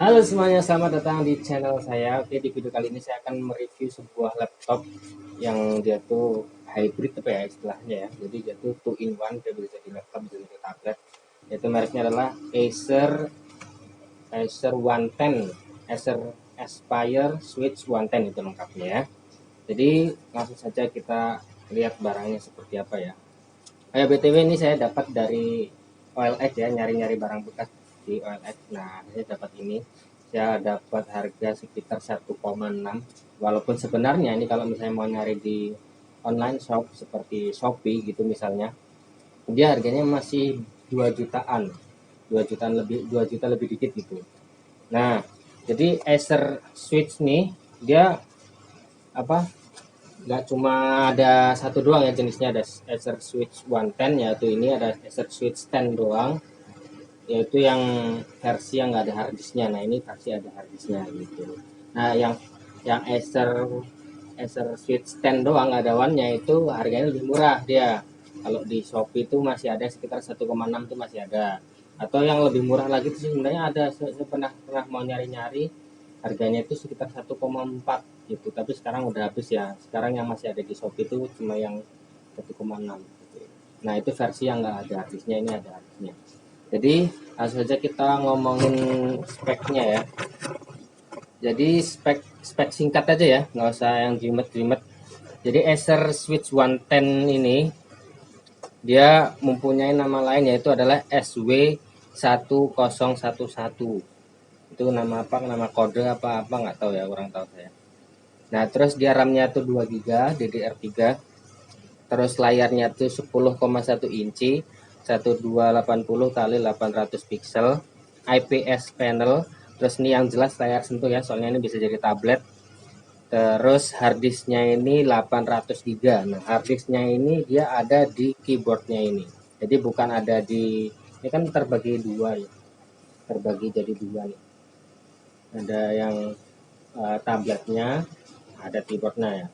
Halo semuanya, selamat datang di channel saya. Oke, di video kali ini saya akan mereview sebuah laptop yang dia tuh hybrid apa ya istilahnya ya. Jadi dia tuh 2 in 1, dia bisa jadi laptop, bisa jadi tablet. Yaitu mereknya adalah Acer 110, Acer Aspire Switch 110 itu lengkapnya ya. Jadi langsung saja kita lihat barangnya seperti apa ya. BTW ini saya dapat dari OLX ya, nyari-nyari barang bekas di OLX. Nah, saya dapat ini. Saya dapat harga sekitar 1,6. Walaupun sebenarnya ini kalau misalnya mau nyari di online shop seperti Shopee gitu misalnya, dia harganya masih 2 jutaan. 2 juta lebih dikit gitu. Nah, jadi Acer Switch nih dia apa nggak cuma ada satu doang ya jenisnya, ada Acer Switch 110, yaitu ini ada Acer Switch 10 doang, yaitu yang versi yang nggak ada harddisknya. Nah ini versi ada harddisknya gitu. Nah yang Acer Switch 10 doang ada one-nya itu harganya lebih murah dia. Kalau di Shopee itu masih ada sekitar 1,6 itu masih ada. Atau yang lebih murah lagi itu sebenarnya ada, saya pernah mau nyari-nyari, harganya itu sekitar 1,4 gitu, tapi sekarang udah habis ya. Sekarang yang masih ada di Shopee itu cuma yang 1,6 gitu. Nah itu versi yang nggak ada harddisknya, ini ada harddisknya. Jadi langsung saja kita ngomongin speknya ya. Jadi spek singkat aja ya, nggak usah yang jimet-jimet. Jadi Acer Switch 110 ini dia mempunyai nama lain, yaitu adalah SW1011. Itu nama apa, nama kode apa nggak tahu ya, kurang tahu saya. Nah terus dia RAM-nya tuh 2 GB DDR3. Terus layarnya tuh 10,1 inci, 1280 kali 800 pixel, IPS panel. Terus ini yang jelas layar sentuh ya, soalnya ini bisa jadi tablet. Terus harddisknya ini 800 GB. Nah harddisknya ini dia ada di keyboardnya ini, jadi bukan ada di, ini kan terbagi dua ya, terbagi jadi dua nih. Ada yang tabletnya, ada keyboardnya ya.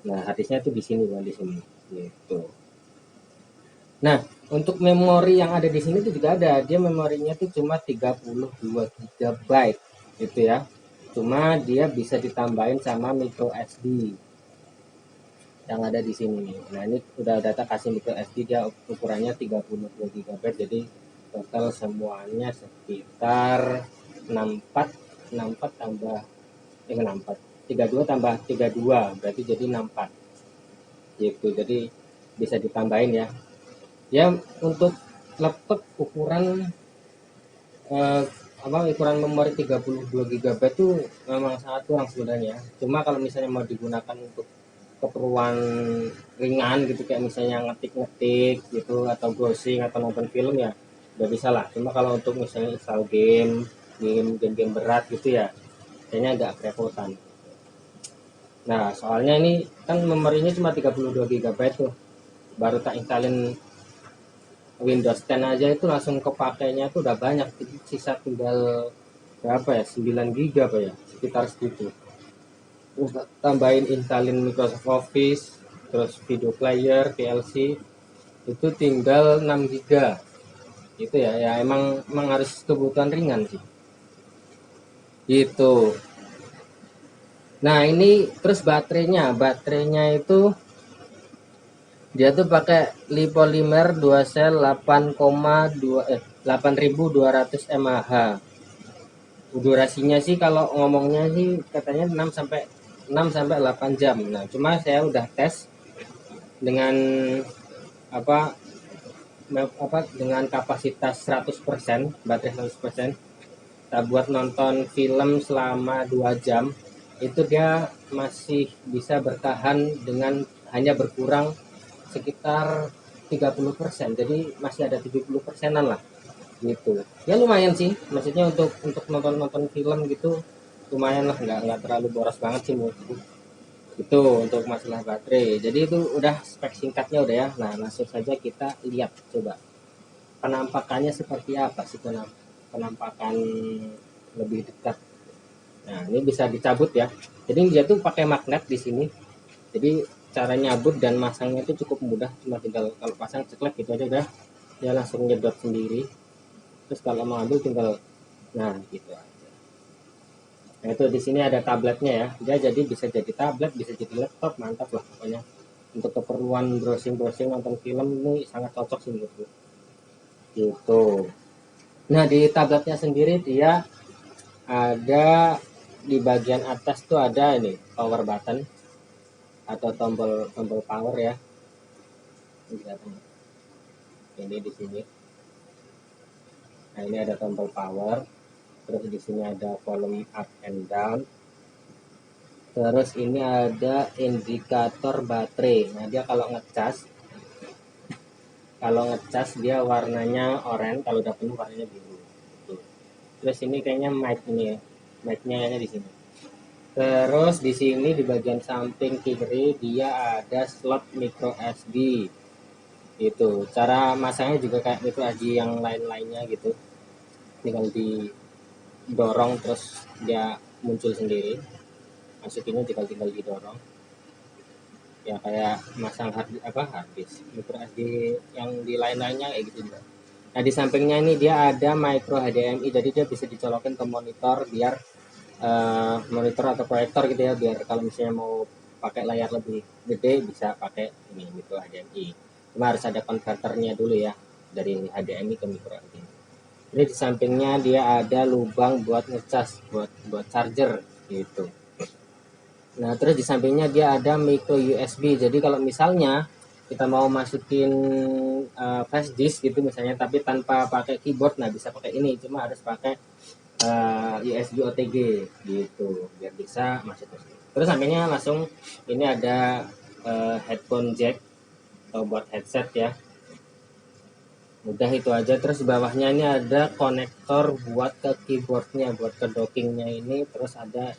Nah harddisknya tuh di sini, bukan di sini gitu. Nah, untuk memori yang ada di sini tuh juga ada. Dia memorinya tuh cuma 32 GB gitu ya. Cuma dia bisa ditambahin sama micro SD yang ada di sini nih. Nah, ini udah data kasih micro SD, dia ukurannya 32 GB. Jadi total semuanya sekitar 64, 64 tambah 64. 32 tambah 32 berarti jadi 64 gitu. Jadi bisa ditambahin ya. Ya untuk laptop ukuran ukuran memori 32 GB itu memang sangat kurang sebenarnya. Cuma kalau misalnya mau digunakan untuk keperluan ringan gitu, kayak misalnya ngetik-ngetik gitu atau browsing atau nonton film ya udah bisa lah. Cuma kalau untuk misalnya install game berat gitu ya kayaknya agak kerepotan. Nah soalnya ini kan memorinya cuma 32 GB tuh, baru tak installin Windows 10 aja itu langsung kepakainya tuh udah banyak, sisa tinggal berapa ya, 9 GB apa ya, sekitar segitu. Terus tambahin installin Microsoft Office, terus video player, VLC, itu tinggal 6 GB. Itu ya, ya emang harus kebutuhan ringan sih. Gitu. Nah, ini terus baterainya itu dia tuh pakai lipolymer 2 sel 8200 mAh. Durasinya sih kalau ngomongnya sih katanya 6 sampai 8 jam. Nah, cuma saya udah tes dengan apa dengan kapasitas 100%, baterai 100%. Kita buat nonton film selama 2 jam, itu dia masih bisa bertahan dengan hanya berkurang sekitar 30%. Jadi masih ada 70%-an lah gitu. Ya lumayan sih, maksudnya untuk nonton film gitu lumayan lah, nggak terlalu boros banget sih menurutku. Itu untuk masalah baterai. Jadi itu udah spek singkatnya udah ya. Nah langsung saja kita lihat coba penampakannya seperti apa sih, penampakan lebih dekat. Nah ini bisa dicabut ya, jadi dia tuh pakai magnet di sini. Jadi cara nyabut dan masangnya itu cukup mudah, cuma tinggal kalau pasang ceklek gitu aja udah, dia langsung nyedot sendiri. Terus kalau mau ambil tinggal, nah gitu aja. Nah itu di sini ada tabletnya ya, dia jadi bisa jadi tablet, bisa jadi laptop, mantap lah pokoknya. Untuk keperluan browsing-browsing nonton film ini sangat cocok sih menurutku. Gitu. Nah di tabletnya sendiri dia ada di bagian atas tuh ada ini power button atau tombol tombol power ya. Ini di sini. Nah ini ada tombol power. Terus di sini ada volume up and down. Terus ini ada indikator baterai. Nah dia kalau ngecas dia warnanya oranye, kalau udah penuh warnanya biru. Terus ini kayaknya mic ini ya, mic-nya kayaknya di sini. Terus di sini di bagian samping kiri dia ada slot micro SD. Itu cara masangnya juga kayak micro SD yang lain-lainnya gitu. Tinggal didorong terus dia muncul sendiri. Masukinnya tinggal didorong. Ya kayak masang hard disk micro SD yang di lain-lainnya kayak gitu juga. Nah di sampingnya ini dia ada micro HDMI, jadi dia bisa dicolokin ke monitor biar monitor atau proyektor gitu ya, biar kalau misalnya mau pakai layar lebih gede bisa pakai ini micro HDMI. Cuma harus ada konverternya dulu ya dari HDMI ke micro HDMI. Jadi di sampingnya dia ada lubang buat ngecas, buat charger gitu. Nah, terus di sampingnya dia ada micro USB. Jadi kalau misalnya kita mau masukin flash disk gitu misalnya, tapi tanpa pakai keyboard, nah bisa pakai ini. Cuma harus pakai USB OTG gitu, biar bisa masuk ke sini. Terus sampingnya langsung ini ada headphone jack atau buat headset ya. Udah itu aja. Terus di bawahnya ini ada konektor buat ke keyboardnya, buat ke dockingnya ini. Terus ada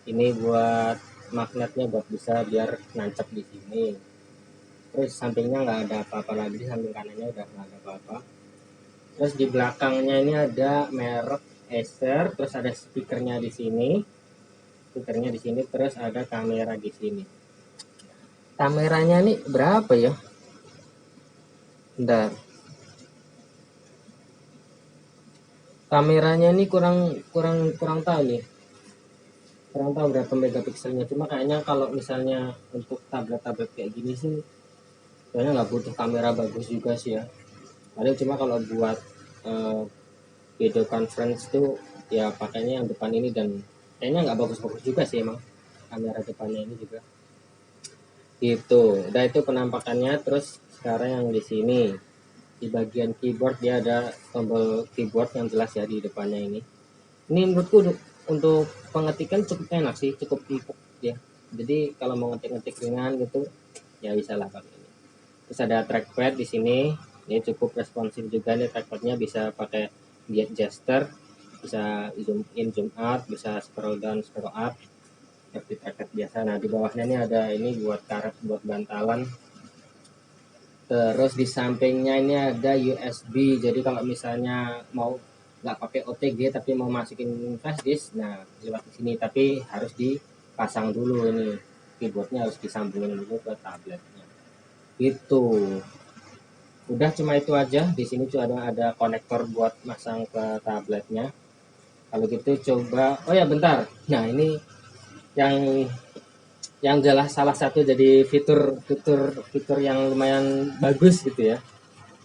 ini buat magnetnya buat bisa biar nancap di sini. Terus sampingnya nggak ada apa-apa lagi, di samping kanannya udah nggak ada apa-apa. Terus di belakangnya ini ada merek Acer, terus ada speakernya di sini, terus ada kamera di sini. Kameranya nih berapa ya? Bentar. Kameranya ini kurang kurang kurang tahu nih. Kurang tahu berapa megapikselnya. Cuma kayaknya kalau misalnya untuk tablet-tablet kayak gini sih kayaknya nggak butuh kamera bagus juga sih ya. Paling cuma kalau buat uh, video conference tuh ya pakainya yang depan ini, dan kayaknya nggak bagus-bagus juga sih emang kamera depannya ini juga. Itu udah, itu penampakannya. Terus sekarang yang di sini di bagian keyboard dia ada tombol keyboard yang jelas ya di depannya ini. Ini menurutku untuk pengetikan cukup enak sih, cukup empuk ya. Jadi kalau mau ngetik-ngetik ringan gitu ya bisa lah pakai ini. Terus ada trackpad di sini, ini cukup responsif juga nih trackpadnya, bisa pakai gesture, bisa zoom in zoom out, bisa scroll down scroll up seperti trackpad biasa. Nah di bawahnya ini ada ini buat karet, buat bantalan. Terus di sampingnya ini ada USB, jadi kalau misalnya mau nggak pakai OTG tapi mau masukin flash disk, nah lewat di sini, tapi harus dipasang dulu ini keyboardnya, harus disambungin dulu ke tabletnya. Itu udah, cuma itu aja. Di sini juga ada konektor buat masang ke tabletnya. Kalau gitu coba, oh ya bentar. Nah ini yang jelas salah satu jadi fitur yang lumayan bagus gitu ya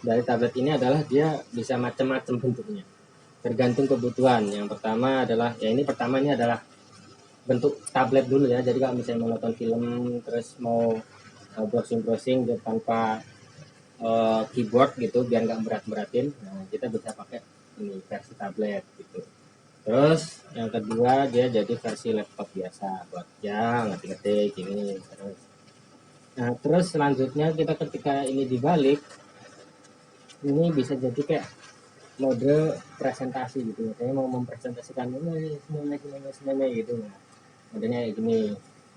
dari tablet ini adalah dia bisa macam-macam bentuknya, tergantung kebutuhan. Yang pertama adalah ya ini, pertama ini adalah bentuk tablet dulu ya. Jadi kalau misalnya mau nonton film terus mau browsing tanpa keyboard gitu biar nggak berat-beratin, nah kita bisa pakai ini versi tablet gitu. Terus yang kedua dia jadi versi laptop biasa buat ya ngetik-ngetik ini. Terus selanjutnya kita ketika ini dibalik, ini bisa jadi kayak mode presentasi gitu. Saya mau mempresentasikan ini semuanya gitu. Nah, modenya kayak gini.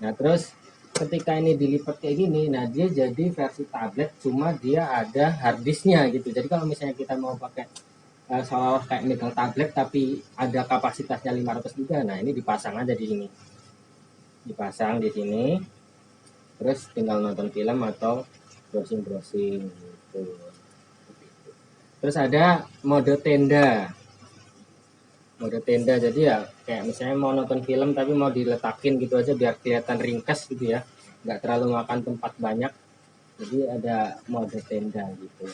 Nah terus ketika ini dilipat kayak gini, nah dia jadi versi tablet, cuma dia ada harddisknya gitu. Jadi kalau misalnya kita mau pakai seolah kayak megang tablet tapi ada kapasitasnya 500 juga, nah ini dipasang aja di sini, dipasang di sini, terus tinggal nonton film atau browsing gitu. Terus ada mode tenda. mode tenda. Jadi ya kayak misalnya mau nonton film tapi mau diletakin gitu aja biar kelihatan ringkas gitu ya, nggak terlalu makan tempat banyak, jadi ada mode tenda gitu.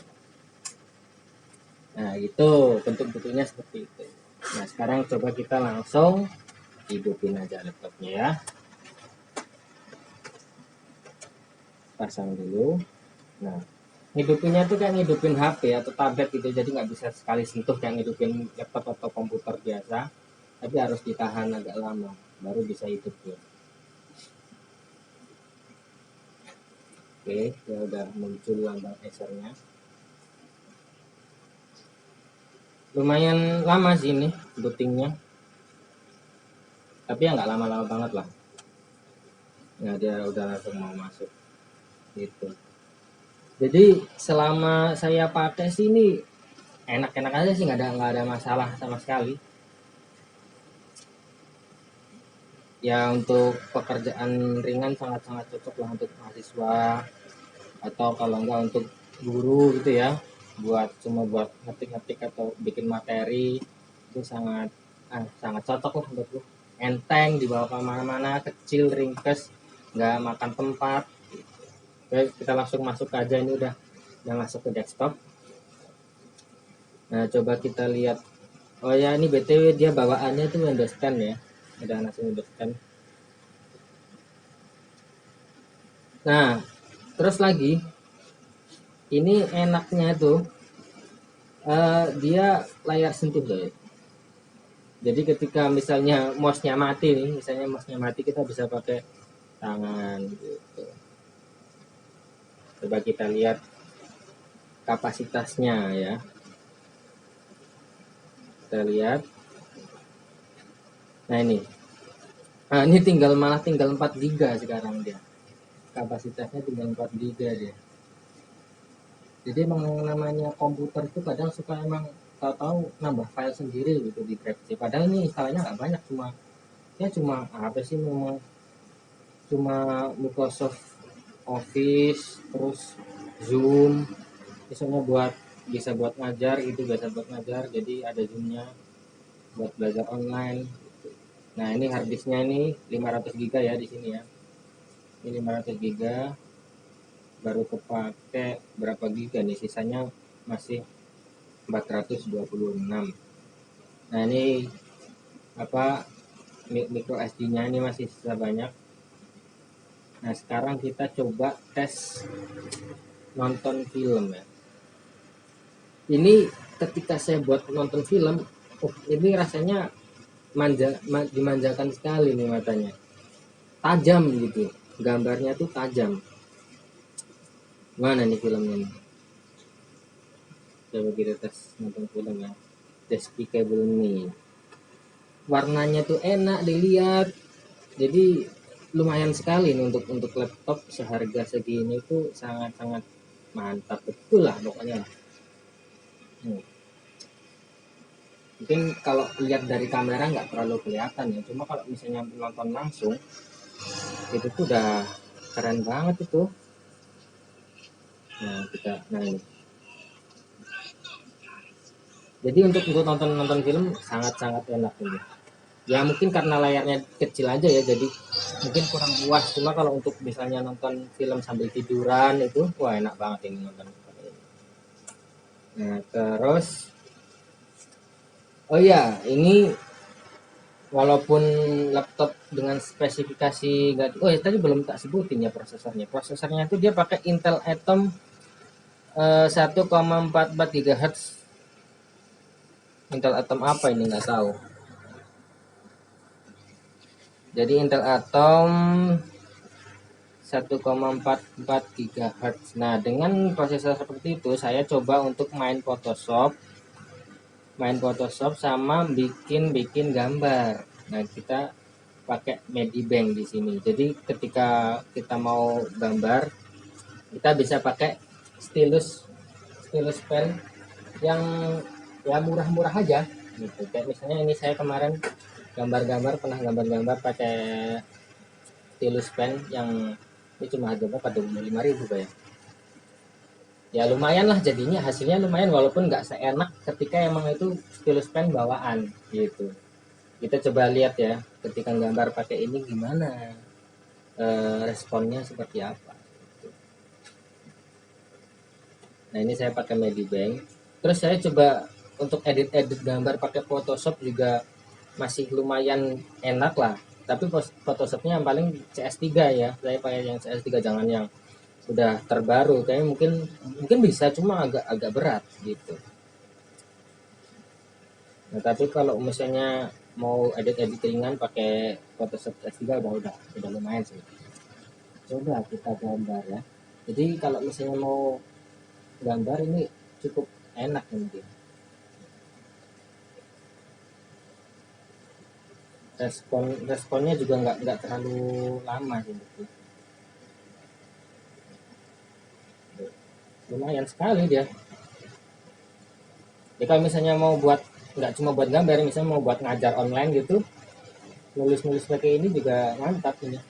Nah itu bentuk-bentuknya seperti itu. Nah sekarang coba kita langsung hidupin aja laptopnya ya, pasang dulu. Nah ngidupinnya tuh kayak ngidupin HP atau tablet gitu, jadi nggak bisa sekali sentuh kayak ngidupin laptop atau komputer biasa, tapi harus ditahan agak lama baru bisa hidup ya. Oke, ya udah muncul lambang Acernya. Lumayan lama sih ini bootingnya, tapi ya nggak lama-lama banget lah. Nah dia udah langsung mau masuk gitu. Jadi selama saya pakai sih ini enak-enak aja sih, nggak ada masalah sama sekali. Ya untuk pekerjaan ringan sangat-sangat cocok lah untuk mahasiswa, atau kalau enggak untuk guru gitu ya, cuma buat ngetik-ngetik atau bikin materi, itu sangat cocok lah buatku. Enteng, dibawa kemana-mana, kecil, ringkes, nggak makan tempat. Oke, kita langsung masuk aja, ini udah masuk ke desktop. Nah coba kita lihat. Oh ya ini BTW dia bawaannya itu Windows 10 ya, ada langsung Windows 10. Nah terus lagi ini enaknya tuh dia layar sentuh guys. Jadi ketika misalnya mouse-nya mati nih, kita bisa pakai tangan gitu. Coba kita lihat kapasitasnya ya. Kita lihat. Nah ini. Nah, ini malah tinggal 4 GB sekarang dia. Kapasitasnya tinggal 4 GB dia. Jadi emang namanya komputer itu kadang suka emang tahu-tahu nambah file sendiri gitu di drive C. Padahal ini instalnya nggak banyak, cuma apa sih, memang cuma Microsoft Office, terus Zoom, misalnya bisa buat ngajar gitu, jadi ada Zoomnya buat belajar online. Nah ini harddisknya ini 500 GB ya di sini ya, ini 500 GB, baru kepake berapa giga nih, sisanya masih 426. Nah ini apa, micro SD nya ini masih sisa banyak. Nah sekarang kita coba tes nonton film ya. Ini ketika saya buat nonton film, ini rasanya dimanjakan sekali nih, matanya tajam gitu, gambarnya tuh tajam. Mana nih filmnya nih, coba kita tes nonton film ya. Despicable Me, warnanya tuh enak dilihat, jadi lumayan sekali nih untuk laptop seharga segini tuh sangat-sangat mantap betul lah pokoknya. Mungkin kalau lihat dari kamera nggak terlalu kelihatan ya, cuma kalau misalnya nonton langsung itu tuh udah keren banget itu. Nah ini, jadi untuk nonton film sangat-sangat enak ini ya. Mungkin karena layarnya kecil aja ya, jadi mungkin kurang puas, cuma kalau untuk misalnya nonton film sambil tiduran itu wah enak banget ini nonton. Nah terus oh ya ini, walaupun laptop dengan spesifikasi oh ya tadi belum tak sebutin ya prosesornya itu dia pakai Intel Atom 1,44 GHz. Intel Atom apa ini nggak tahu. Jadi Intel Atom 1,44 GHz. Nah dengan prosesor seperti itu saya coba untuk main Photoshop sama bikin gambar. Nah kita pakai Medibank di sini. Jadi ketika kita mau gambar, kita bisa pakai stylus pen yang ya murah-murah aja gitu. Kayak misalnya ini saya kemarin pernah gambar-gambar pakai stylus pen yang ini cuma harga berapa, 25.000 ya. Ya lumayan lah jadinya, hasilnya lumayan walaupun nggak seenak ketika emang itu stylus pen bawaan gitu. Kita coba lihat ya ketika gambar pakai ini gimana, responnya seperti apa. Nah ini saya pakai Medibank. Terus saya coba untuk edit-edit gambar pakai Photoshop juga masih lumayan enak lah. Tapi Photoshopnya yang paling CS3 ya. Saya pakai yang CS3, jangan yang udah terbaru. Kayaknya mungkin bisa, cuma agak berat gitu. Nah tapi kalau misalnya mau edit-edit ringan pakai Photoshop CS3 udah lumayan sih. Coba kita gambar ya. Jadi kalau misalnya mau gambar ini cukup enak mungkin. Responnya juga nggak terlalu lama sih, lumayan sekali dia. Jadi kalau misalnya mau buat, nggak cuma buat gambar, misalnya mau buat ngajar online gitu, nulis pakai ini juga mantap ini.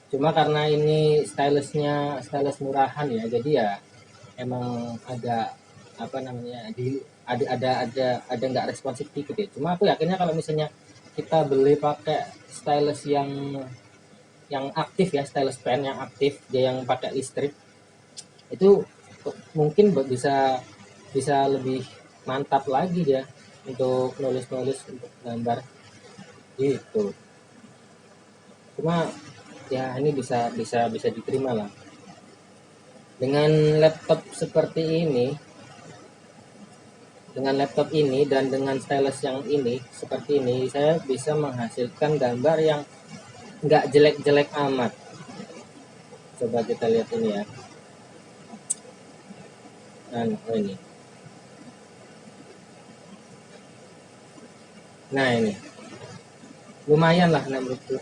Cuma karena ini stylus murahan ya, jadi ya emang ada apa namanya, ada nggak responsif dikit ya. Cuma aku yakinnya kalau misalnya kita beli pakai stylus yang aktif ya, stylus pen yang aktif, dia yang pakai listrik, itu mungkin bisa lebih mantap lagi dia untuk nulis untuk gambar gitu. Cuma ya ini bisa diterima lah dengan laptop seperti ini, dan dengan stylus yang ini seperti ini, saya bisa menghasilkan gambar yang nggak jelek-jelek amat. Coba kita lihat ini ya. Ini. Nah ini lumayan lah menurutku.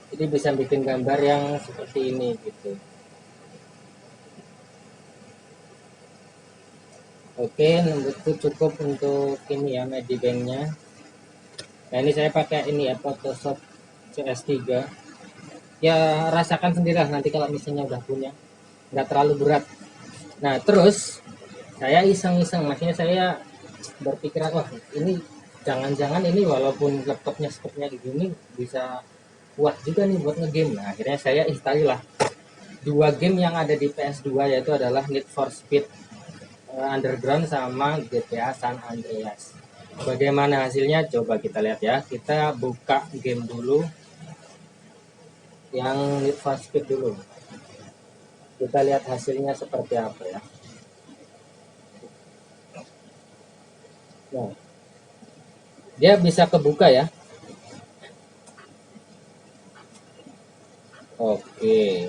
Jadi bisa bikin gambar yang seperti ini gitu. Oke, menurutku cukup untuk ini ya, Medibanknya. Nah ini saya pakai ini ya, Photoshop CS3. Ya rasakan sendirilah nanti kalau misalnya udah punya, nggak terlalu berat. Nah terus saya iseng-iseng, maksudnya saya berpikir, wah ini jangan-jangan ini walaupun laptopnya speknya gini bisa kuat juga nih buat ngegame. Nah akhirnya saya install lah 2 game yang ada di PS2, yaitu adalah Need for Speed Underground sama GTA San Andreas. Bagaimana hasilnya? Coba kita lihat ya. Kita buka game dulu yang Need for Speed dulu. Kita lihat hasilnya seperti apa ya. Nah, dia bisa kebuka ya. Oke,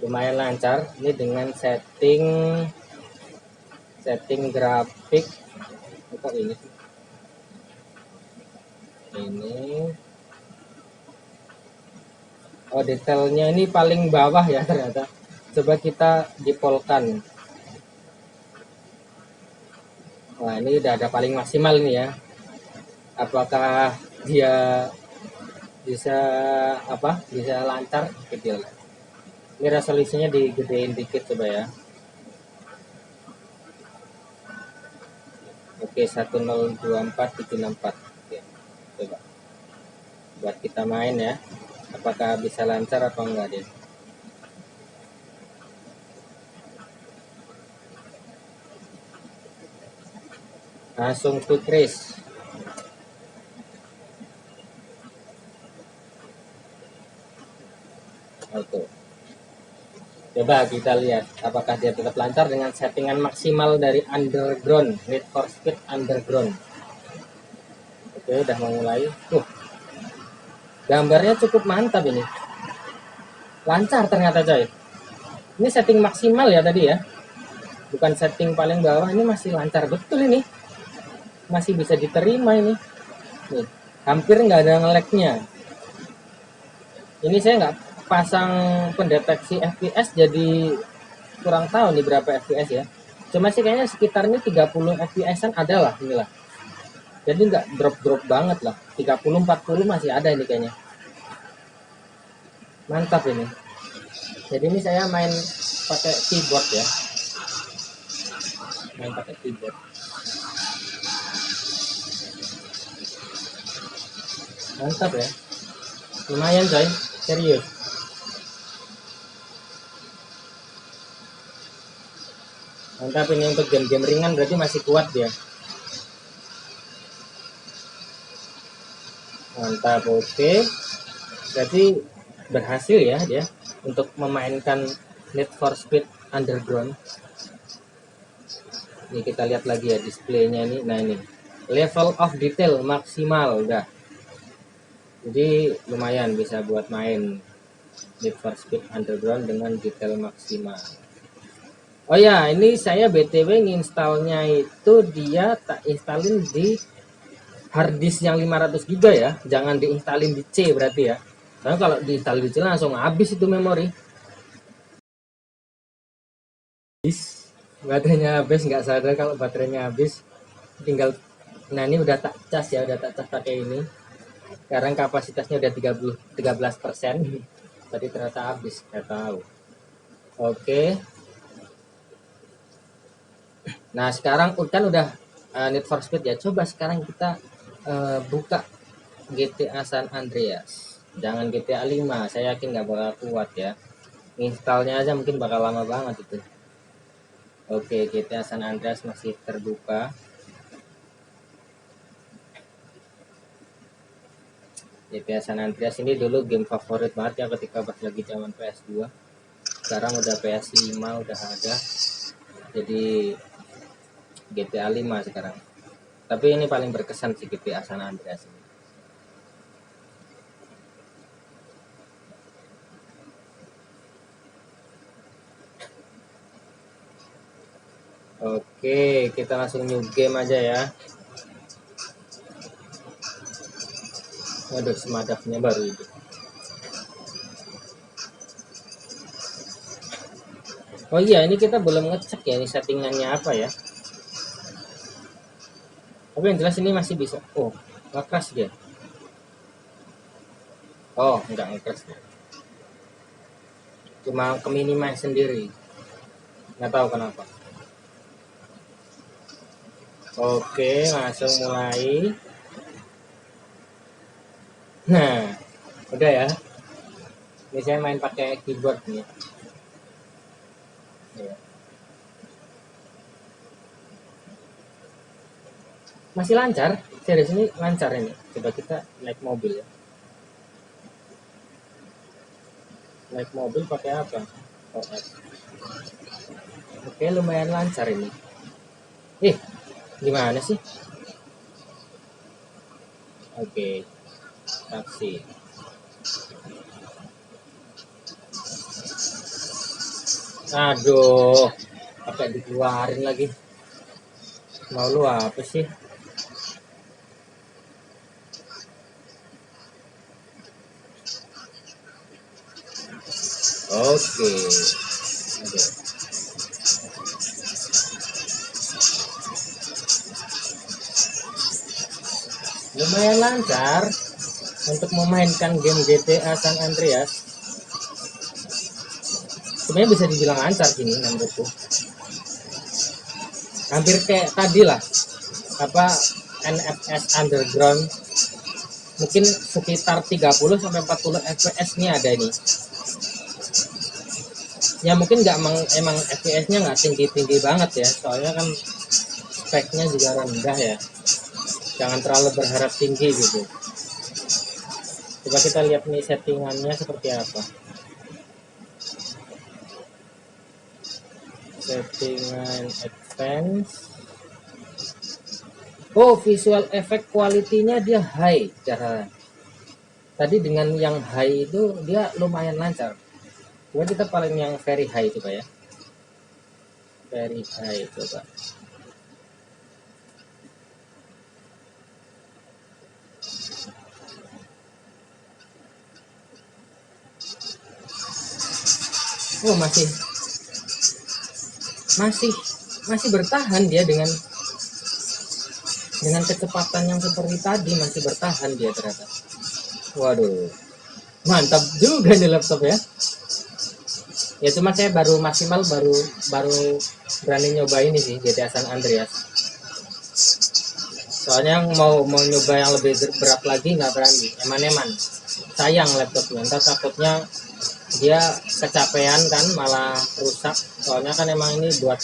lumayan lancar. Ini dengan setting grafik. Kok ini sih? Ini. Oh, detailnya ini paling bawah ya ternyata. Coba kita dipolkan. Wah, ini udah ada paling maksimal nih ya. Apakah dia bisa lancar kecil. Ini resolusinya digedein dikit coba ya. Oke, 1024 Oke, coba buat kita main ya, apakah bisa lancar atau enggak deh. Langsung quick race. Oke. Coba kita lihat apakah dia tetap lancar dengan settingan maksimal dari Underground, Need for Speed Underground. Oke, udah memulai. Gambarnya cukup mantap ini. Lancar ternyata coy. Ini setting maksimal ya tadi ya. Bukan setting paling bawah, ini masih lancar betul ini. Masih bisa diterima ini. Nih, hampir nggak ada nge-lag-nya. Ini saya nggak pasang pendeteksi FPS, jadi kurang tahu nih berapa FPS ya. Cuma sih kayaknya sekitar ini 30 FPS-an ada lah inilah. Jadi nggak drop banget lah. 30-40 masih ada ini kayaknya. Mantap ini. Jadi ini saya main pakai keyboard ya, main pakai keyboard. Mantap ya, lumayan coy, serius. Mantap, ini untuk game-game ringan berarti masih kuat ya. Mantap, oke. Berarti berhasil ya dia untuk memainkan Need for Speed Underground. Ini kita lihat lagi ya displaynya ini. Nah ini level of detail maksimal udah. Jadi lumayan bisa buat main Need for Speed Underground dengan detail maksimal. Oh ya, ini saya BTW nginstalnya itu dia tak instalin di harddisk yang 500 GB ya. Jangan diinstalin di C berarti ya. Karena kalau diinstalin di C langsung habis itu memori. Baterainya habis, nggak sadar kalau baterainya habis. Tinggal, nah ini udah tak cas ya, udah tak cas pakai ini. Sekarang kapasitasnya udah 13%. Tadi ternyata habis, nggak tahu. Oke. Nah sekarang kan udah Need for Speed ya. Coba sekarang kita buka GTA San Andreas. Jangan GTA 5, saya yakin nggak bakal kuat ya. Installnya aja mungkin bakal lama banget itu. Oke, GTA San Andreas masih terbuka. GTA San Andreas ini dulu game favorit banget ya ketika pas lagi zaman PS2. Sekarang udah PS5 udah ada. Jadi GTA 5 sekarang. Tapi ini paling berkesan sih GTA San Andreas ini. Oke, kita langsung new game aja ya. Waduh, semadapnya baru itu. Oh iya, ini kita belum ngecek ya ini settingannya apa ya. Tapi yang jelas ini masih bisa. Oh, nggak crash dia. Oh, nggak nge-crash dia. Cuma ke minimize sendiri. Nggak tahu kenapa. Oke, langsung mulai. Nah, udah ya. Ini saya main pakai keyboard nih. Ya. Masih lancar, series ini lancar ini. Coba kita naik mobil ya. Naik mobil pakai apa? OS. Oke, lumayan lancar ini. Gimana sih? Oke, taksi. Aduh, pakai dikeluarin lagi. Mau lu apa sih? Oke. Oke. Lumayan lancar untuk memainkan game GTA San Andreas. Sebenarnya bisa dibilang lancar gini menurutku. Hampir kayak tadi lah, apa NFS Underground. Mungkin sekitar 30 sampai 40 FPS nya ada ini. Ya mungkin nggak emang FPS-nya nggak tinggi-tinggi banget ya, soalnya kan speknya juga rendah ya. Jangan terlalu berharap tinggi gitu. Coba kita lihat nih settingannya seperti apa. Settingan advance. Oh, visual effect quality-nya dia high cara. Tadi dengan yang high itu dia lumayan lancar. Coba kita paling yang very high coba ya. Very high coba. Oh, masih bertahan dia dengan kecepatan yang seperti tadi, masih bertahan dia ternyata. Waduh, mantap juga nih laptop ya. Ya cuma saya baru maksimal baru baru berani nyoba ini sih, GTA San Andreas. Soalnya mau nyoba yang lebih berat lagi nggak berani, eman-eman. Sayang laptopnya, ntar takutnya dia kecapean kan malah rusak. Soalnya kan emang ini buat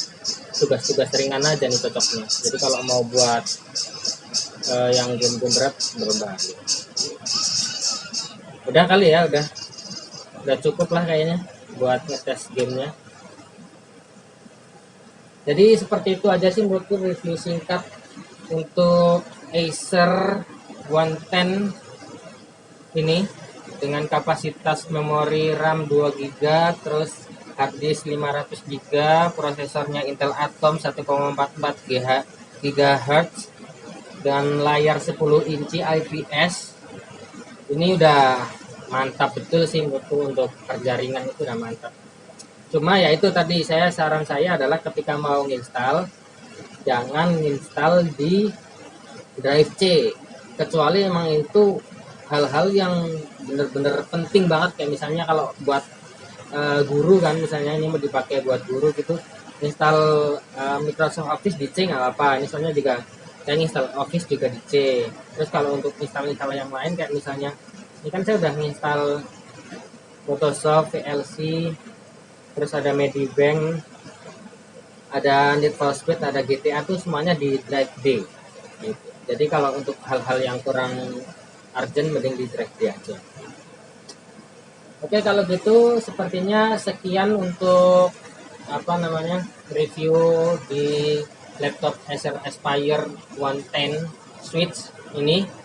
tugas-tugas ringan aja nih cocoknya. Jadi kalau mau buat yang game-game berat berbahaya. Udah kali ya, udah cukup lah kayaknya buat ngetes gamenya. Jadi seperti itu aja sih menurutku review singkat untuk Acer 110 ini dengan kapasitas memori RAM 2 GB, terus hard disk 500 GB, prosesornya Intel Atom 1,44 GHz dan layar 10 inci IPS. Ini udah mantap betul sih menurutku, untuk kerja ringan itu udah mantap. Cuma ya itu tadi, saran saya adalah ketika mau install jangan install di drive C, kecuali emang itu hal-hal yang bener-bener penting banget, kayak misalnya kalau buat guru kan, misalnya ini mau dipakai buat guru gitu, install Microsoft Office di C nggak apa-apa. Ini soalnya juga saya install Office juga di C. Terus kalau untuk install yang lain kayak misalnya ini kan saya udah install Photoshop, VLC, terus ada Medibank, ada Need for Speed, ada GTA tuh semuanya di drive D gitu. Jadi kalau untuk hal-hal yang kurang urgent mending di drive D aja. Oke, kalau gitu sepertinya sekian untuk review di laptop Acer Aspire 110 Switch ini.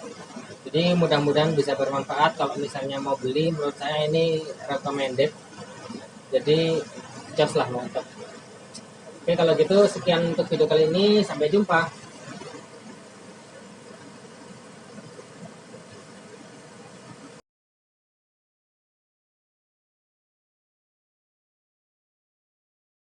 Jadi mudah-mudahan bisa bermanfaat. Kalau misalnya mau beli, menurut saya ini recommended. Jadi jos lah, mantap. Oke, kalau gitu sekian untuk video kali ini, sampai jumpa.